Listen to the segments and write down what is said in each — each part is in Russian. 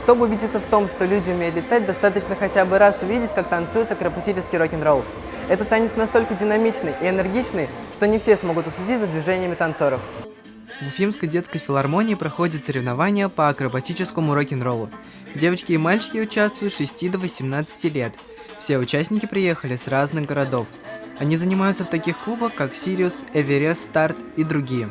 Чтобы убедиться в том, что люди умеют летать, достаточно хотя бы раз увидеть, как танцуют акробатический рок-н-ролл. Этот танец настолько динамичный и энергичный, что не все смогут уследить за движениями танцоров. В Уфимской детской филармонии проходят соревнования по акробатическому рок-н-роллу. Девочки и мальчики участвуют с 6 до 18 лет. Все участники приехали с разных городов. Они занимаются в таких клубах, как Sirius, Эверест, Старт и другие.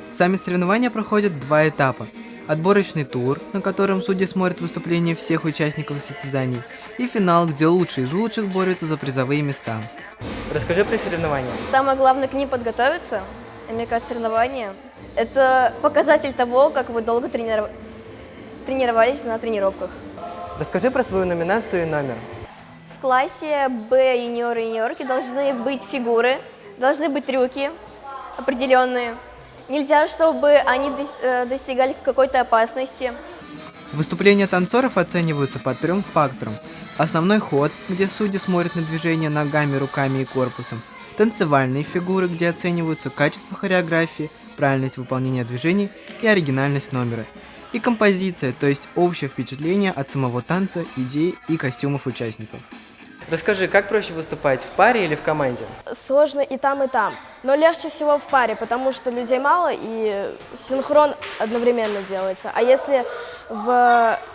Сами соревнования проходят два этапа. Отборочный тур, на котором судьи смотрят выступления всех участников состязаний, и финал, где лучшие из лучших борются за призовые места. Расскажи про соревнования. Самое главное к ним подготовиться. И мне кажется, соревнования – это показатель того, как вы долго тренировались на тренировках. Расскажи про свою номинацию и номер. В классе Б юниоры и юниорки должны быть фигуры, должны быть трюки определенные. Нельзя, чтобы они достигали какой-то опасности. Выступления танцоров оцениваются по 3 факторам. Основной ход, где судьи смотрят на движения ногами, руками и корпусом. Танцевальные фигуры, где оцениваются качество хореографии, правильность выполнения движений и оригинальность номера. И композиция, то есть общее впечатление от самого танца, идей и костюмов участников. Расскажи, как проще выступать, в паре или в команде? Сложно и там, но легче всего в паре, потому что людей мало и синхрон одновременно делается. А если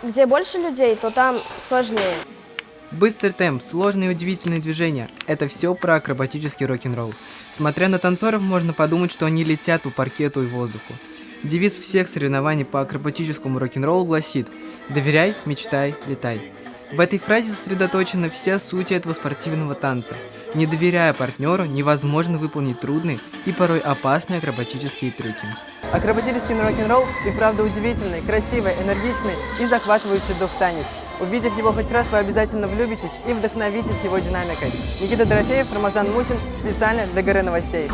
где больше людей, то там сложнее. Быстрый темп, сложные и удивительные движения – это все про акробатический рок-н-ролл. Смотря на танцоров, можно подумать, что они летят по паркету и воздуху. Девиз всех соревнований по акробатическому рок-н-роллу гласит «Доверяй, мечтай, летай». В этой фразе сосредоточена вся суть этого спортивного танца. Не доверяя партнеру, невозможно выполнить трудные и порой опасные акробатические трюки. Акробатический рок-н-ролл и правда удивительный, красивый, энергичный и захватывающий дух танец. Увидев его хоть раз, вы обязательно влюбитесь и вдохновитесь его динамикой. Никита Дорофеев, Рамазан Мусин, специально для ГР Новостей.